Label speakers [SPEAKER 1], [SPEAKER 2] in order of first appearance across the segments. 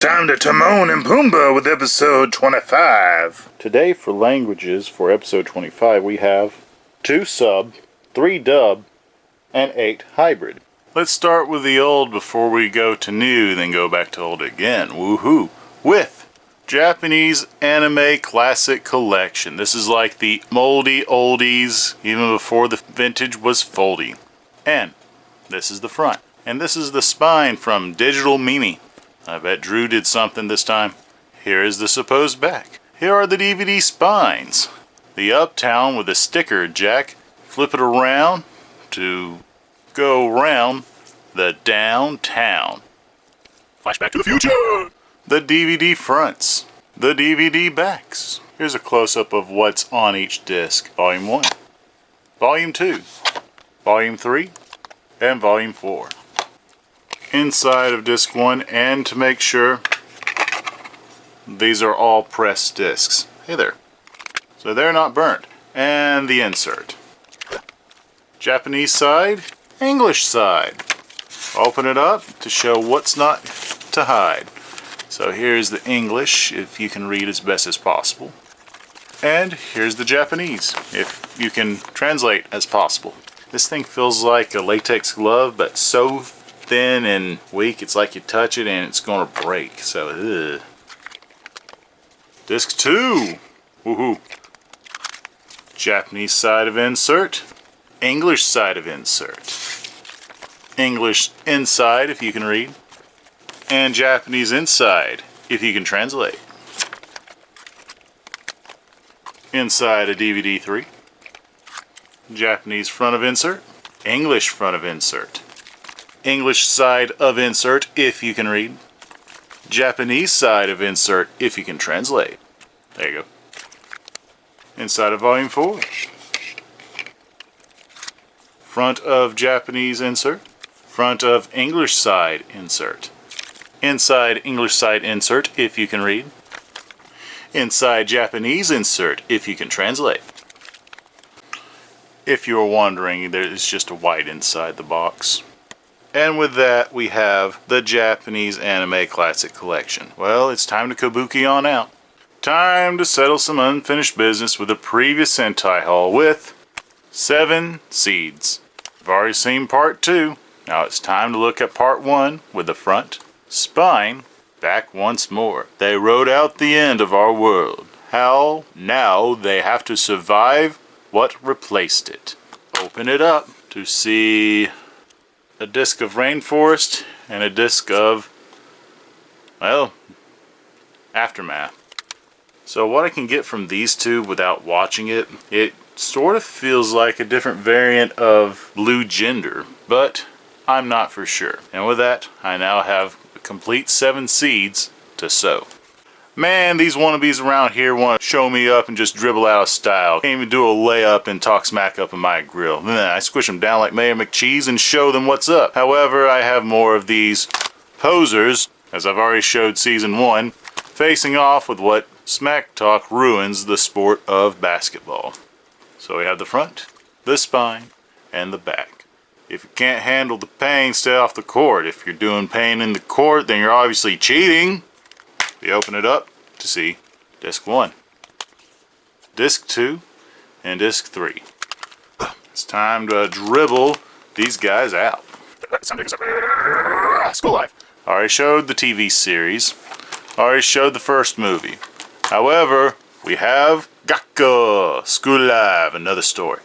[SPEAKER 1] Time to Timon and Pumbaa with episode 25.
[SPEAKER 2] Today for languages for episode 25 we have 2 sub, 3 dub, and 8 hybrid. Let's start with the old before we go to new, then go back to old again. Woohoo! With Japanese Anime Classic Collection. This is like the moldy oldies, even before the vintage was foldy. And this is the front. And this is the spine from Digital Mimi. I bet Drew did something this time. Here is the supposed back. Here are the DVD spines. The uptown with a sticker jack. Flip it around to go around the downtown. Flashback to the future! The DVD fronts. The DVD backs. Here's a close-up of what's on each disc. Volume 1. Volume 2. Volume 3. And Volume 4. Inside of disc 1, and to make sure, these are all pressed discs. Hey there. So they're not burnt. And the insert. Japanese side, English side. Open it up to show what's not to hide. So here's the English, if you can read as best as possible. And here's the Japanese, if you can translate as possible. This thing feels like a latex glove, but so thin and weak, it's like you touch it and it's gonna break. So, ugh. Disc 2. Woohoo. Japanese side of insert. English side of insert. English inside, if you can read. And Japanese inside, if you can translate. Inside of DVD 3. Japanese front of insert. English front of insert. English side of insert, if you can read. Japanese side of insert, if you can translate. There you go. Inside of volume 4. Front of Japanese insert. Front of English side insert. Inside English side insert, if you can read. Inside Japanese insert, if you can translate. If you're wondering, there's just a white inside the box. And with that, we have the Japanese Anime Classic Collection. Well, it's time to kabuki on out. Time to settle some unfinished business with the previous Sentai haul with 7 seeds. I've already seen part 2. Now it's time to look at part 1 with the front, spine, back once more. They wrote out the end of our world. How now they have to survive what replaced it. Open it up to see a disc of rainforest and a disc of, well, aftermath. So what I can get from these two without watching it, it sort of feels like a different variant of Blue Gender, but I'm not for sure. And with that, I now have a complete 7 seeds to sow. Man, these wannabes around here want to show me up and just dribble out of style. Can't even do a layup and talk smack up in my grill. Then I squish them down like Mayor McCheese and show them what's up. However, I have more of these posers, as I've already showed season 1, facing off with what smack talk ruins the sport of basketball. So we have the front, the spine, and the back. If you can't handle the pain, stay off the court. If you're doing pain in the court, then you're obviously cheating. We open it up to see disc 1, disc 2, and disc 3. It's time to dribble these guys out. School life. I already showed the TV series. I already showed the first movie. However, we have GAKKO, School Live, another story.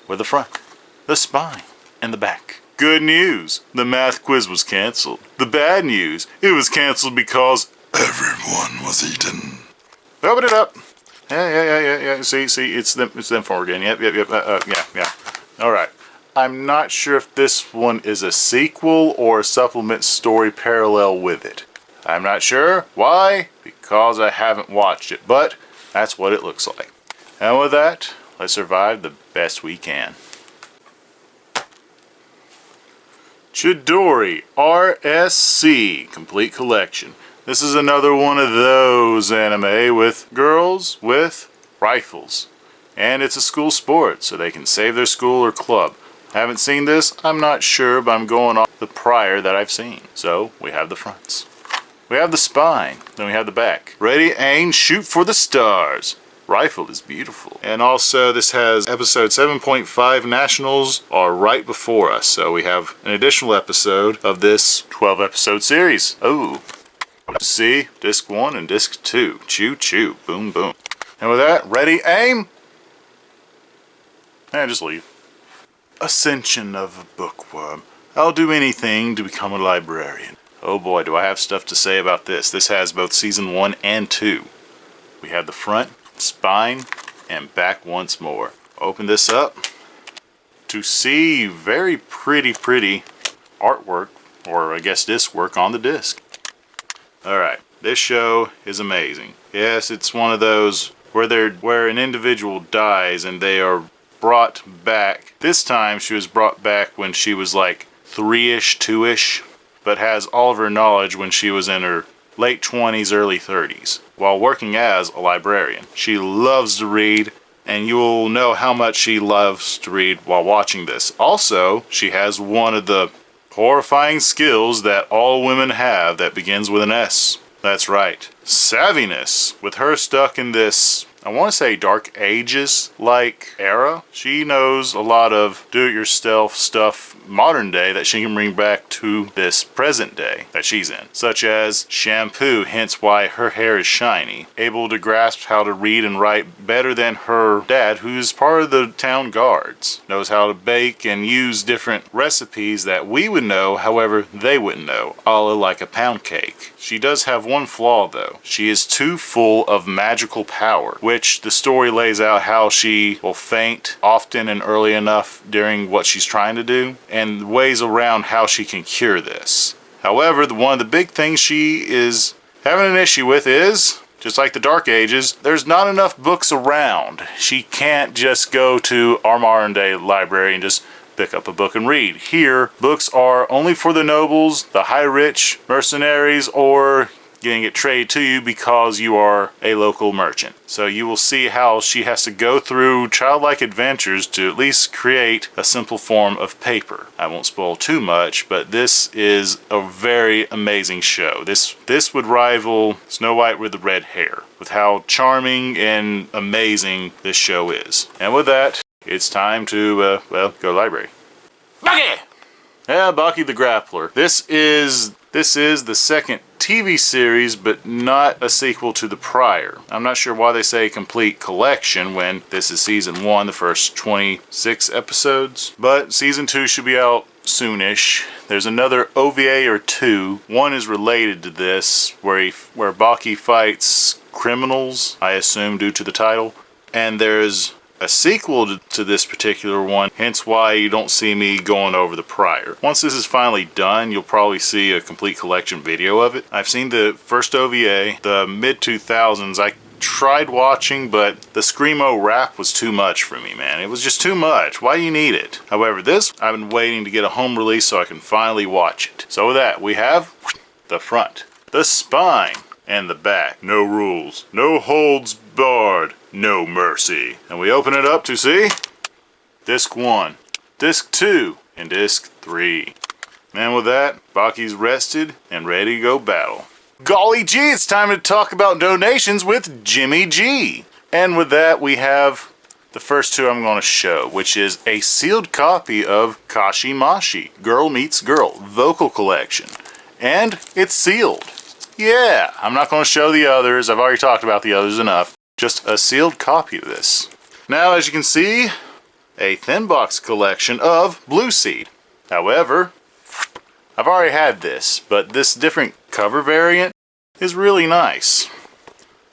[SPEAKER 2] With the front, the spine, and the back. Good news, the math quiz was canceled. The bad news, it was canceled because everyone was eaten. Open it up. Yeah. See, it's them four again. Yep. Yeah. All right. I'm not sure if this one is a sequel or a supplement story parallel with it. I'm not sure. Why? Because I haven't watched it, but that's what it looks like. And with that, let's survive the best we can. Chidori RSC Complete Collection. This is another one of those anime with girls with rifles. And it's a school sport, so they can save their school or club. Haven't seen this, I'm not sure, but I'm going off the prior that I've seen. So, we have the fronts. We have the spine, then we have the back. Ready, aim, shoot for the stars. Rifle is beautiful. And also this has episode 7.5 Nationals are right before us. So we have an additional episode of this 12 episode series. Oh, see, disc 1 and disc 2. Choo choo, boom boom. And with that, ready, aim. And just leave. Ascension of a Bookworm. I'll do anything to become a librarian. Oh boy, do I have stuff to say about this. This has both season 1 and 2. We have the front, spine, and back once more. Open this up to see very pretty artwork, or I guess disc work on the disc. Alright, this show is amazing. Yes, it's one of those where an individual dies and they are brought back. This time she was brought back when she was like 3-ish, 2-ish, but has all of her knowledge when she was in her late 20s, early 30s, while working as a librarian. She loves to read, and you will know how much she loves to read while watching this. Also, she has one of the horrifying skills that all women have that begins with an S. That's right, savviness. With her stuck in this, I want to say Dark Ages like era, she knows a lot of do-it-yourself stuff modern day that she can bring back to this present day that she's in, such as shampoo, hence why her hair is shiny, able to grasp how to read and write better than her dad, who's part of the town guards, knows how to bake and use different recipes that we would know, however they wouldn't know, a la like a pound cake. She does have one flaw though. She is too full of magical power, which the story lays out how she will faint often and early enough during what she's trying to do, and ways around how she can cure this. However, one of the big things she is having an issue with is, just like the Dark Ages, there's not enough books around. She can't just go to our modern day library and just pick up a book and read. Here, books are only for the nobles, the high rich, mercenaries, or getting it traded to you because you are a local merchant. So you will see how she has to go through childlike adventures to at least create a simple form of paper. I won't spoil too much, but this is a very amazing show. This would rival Snow White with the red hair, with how charming and amazing this show is. And with that, it's time to, well, go to the library. Baki! Yeah, Baki the Grappler. This is the second TV series, but not a sequel to the prior. I'm not sure why they say complete collection when this is season 1, the first 26 episodes. But season 2 should be out soonish. There's another OVA or 2. One is related to this, where Baki fights criminals, I assume due to the title. And there's a sequel to this particular one, hence why you don't see me going over the prior. Once this is finally done, you'll probably see a complete collection video of it. I've seen the first OVA, the mid-2000s. I tried watching, but the Screamo rap was too much for me, man. It was just too much. Why do you need it? However, this, I've been waiting to get a home release so I can finally watch it. So with that, we have the front, the spine, and the back. No rules, no holds barred, no mercy. And we open it up to see disc 1, disc 2, and disc 3. And with that, Baki's rested and ready to go battle. Golly gee, it's time to talk about donations with Jimmy G. And with that, we have the first two I'm going to show, which is a sealed copy of Kashimashi, Girl Meets Girl, Vocal Collection. And it's sealed. Yeah, I'm not going to show the others. I've already talked about the others enough. Just a sealed copy of this. Now, as you can see, a thin box collection of Blue Seed. However, I've already had this, but this different cover variant is really nice.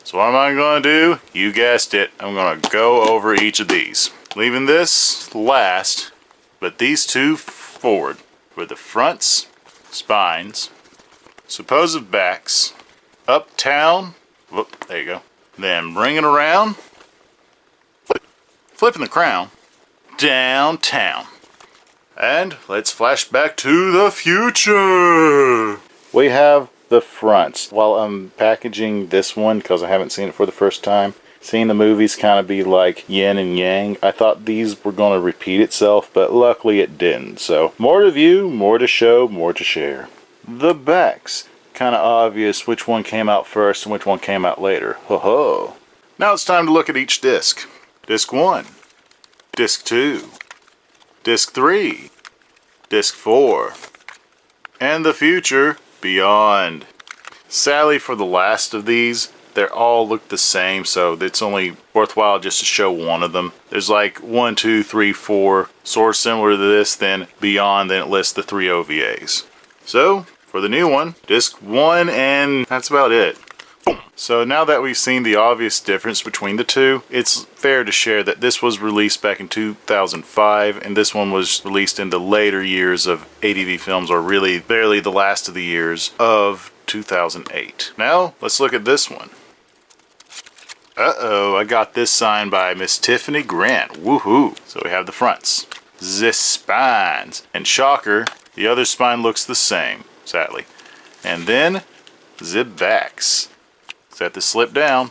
[SPEAKER 2] So what am I going to do? You guessed it, I'm going to go over each of these. Leaving this last, but these two forward. With the fronts, spines, supposed backs, uptown, whoop, there you go. Then bring it around, flipping the crown, downtown. And let's flash back to the future. We have the fronts. While I'm packaging this one, because I haven't seen it for the first time, seeing the movies kind of be like yin and yang, I thought these were going to repeat itself, but luckily it didn't. So more to view, more to show, more to share. The backs. kind of obvious which one came out first and which one came out later. Ho ho. Now it's time to look at each disc. Disc 1, Disc 2, Disc 3, Disc 4, and the future beyond. Sadly, for the last of these, they all look the same, so it's only worthwhile just to show one of them. There's like 1, 2, 3, 4, sort of similar to this, then beyond, then it lists the 3 OVAs. So, for the new one, Disc 1, and that's about it. So now that we've seen the obvious difference between the two, it's fair to share that this was released back in 2005, and this one was released in the later years of ADV films, or really barely the last of the years of 2008. Now, let's look at this one. Uh-oh, I got this signed by Miss Tiffany Grant. Woohoo! So we have the fronts, the spines, and shocker, the other spine looks the same, sadly. And then, the backs. Set the slip down,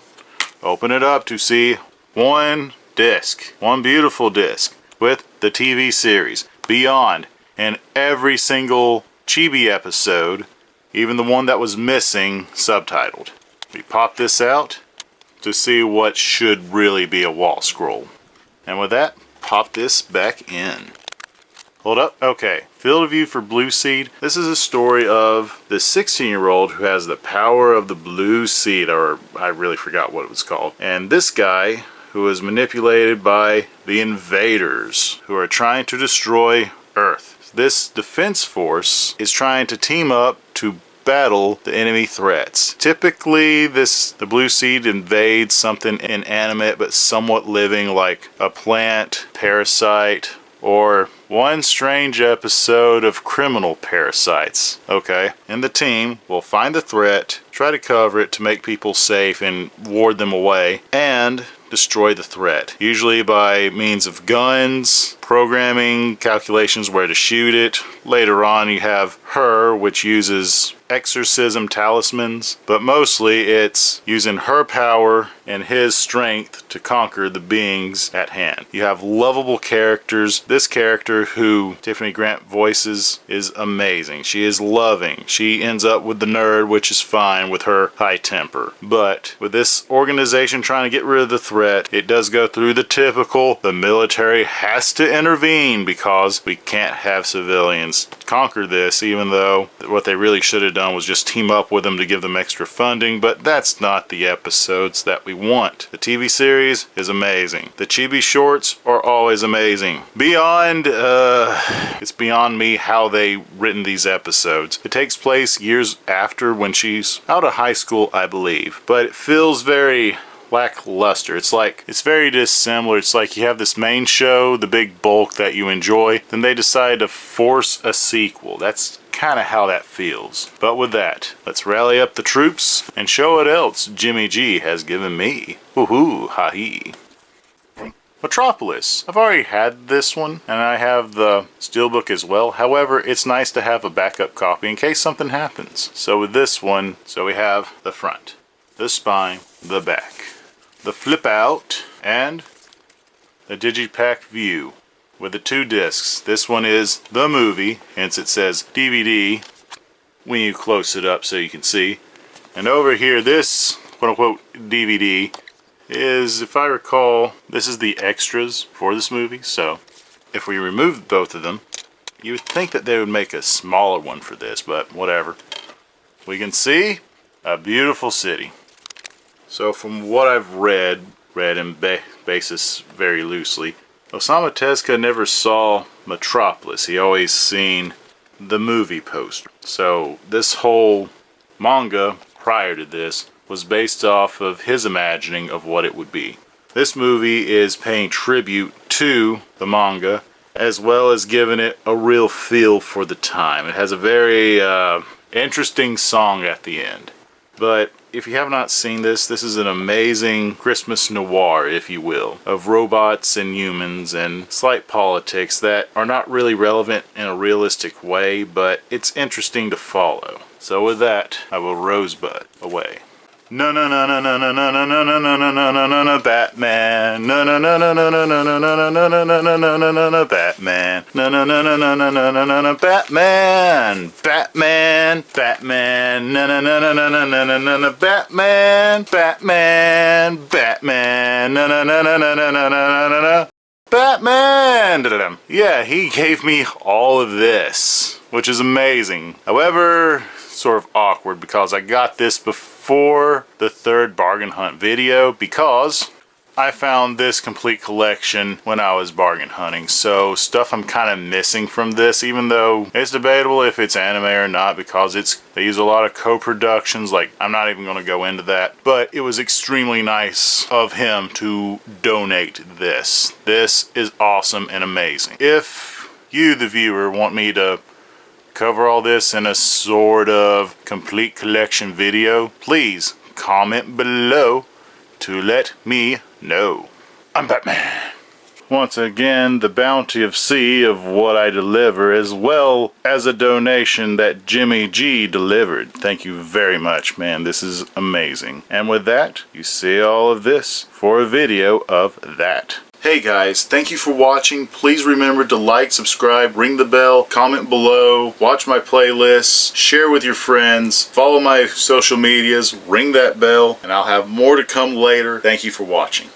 [SPEAKER 2] open it up to see one disc, one beautiful disc with the TV series Beyond, and every single Chibi episode, even the one that was missing, subtitled. We pop this out to see what should really be a wall scroll. And with that, pop this back in. Hold up. Okay. Field of View for Blue Seed. This is a story of the 16-year-old who has the power of the blue seed, or I really forgot what it was called. And this guy who is manipulated by the invaders who are trying to destroy Earth. This defense force is trying to team up to battle the enemy threats. Typically, the blue seed invades something inanimate but somewhat living, like a plant, parasite, or one strange episode of criminal parasites. Okay, and the team will find the threat, try to cover it to make people safe and ward them away, and destroy the threat. Usually by means of guns, programming, calculations where to shoot it. Later on you have her, which uses exorcism talismans, but mostly it's using her power and his strength to conquer the beings at hand. You have lovable characters. This character who Tiffany Grant voices is amazing. She is loving. She ends up with the nerd, which is fine with her high temper. But with this organization trying to get rid of the threat, it does go through the typical, the military has to intervene because we can't have civilians conquer this, even though what they really should have done was just team up with them to give them extra funding, but that's not the episodes that we want. The TV series is amazing. The chibi shorts are always amazing. Beyond, it's beyond me how they written these episodes. It takes place years after when she's out of high school, I believe, but it feels very lackluster. It's very dissimilar. It's like you have this main show, the big bulk that you enjoy, then they decide to force a sequel. That's kind of how that feels. But with that, let's rally up the troops and show what else Jimmy G has given me. Woohoo, ha-hee. Metropolis. I've already had this one, and I have the steelbook as well. However, it's nice to have a backup copy in case something happens. So with this one, we have the front, the spine, the back, the flip out, and the digipack view with the 2 discs. This one is the movie, hence it says DVD when you close it up so you can see. And over here, this quote-unquote DVD is, if I recall, this is the extras for this movie. So if we remove both of them, you would think that they would make a smaller one for this, but whatever. We can see a beautiful city. So from what I've read in basis very loosely, Osamu Tezuka never saw Metropolis. He always seen the movie poster. So this whole manga prior to this was based off of his imagining of what it would be. This movie is paying tribute to the manga as well as giving it a real feel for the time. It has a very interesting song at the end. But if you have not seen this, this is an amazing Christmas noir, if you will, of robots and humans and slight politics that are not really relevant in a realistic way, but it's interesting to follow. So with that, I will rosebud away. No no no no no no no no no no no no no no no no Batman. No no no no no no no no no no no no no no no no no Batman. No no no no no no no no no no Batman. Batman. Batman. No no no no no no no no no no Batman. Batman. Batman. No no no no no no no no no no Batman! Yeah, he gave me all of this, which is amazing. However, sort of awkward because I got this before the third bargain hunt video because I found this complete collection when I was bargain hunting. So stuff I'm kind of missing from this, even though it's debatable if it's anime or not because they use a lot of co-productions. Like, I'm not even going to go into that, but it was extremely nice of him to donate this. This is awesome and amazing. If you, the viewer, want me to cover all this in a sort of complete collection video, please comment below to let me know. I'm Batman. Once again, the bounty of C of what I deliver, as well as a donation that Jimmy G delivered. Thank you very much, man. This is amazing. And with that, you see all of this for a video of that. Hey guys, thank you for watching. Please remember to like, subscribe, ring the bell, comment below, watch my playlists, share with your friends, follow my social medias, ring that bell, and I'll have more to come later. Thank you for watching.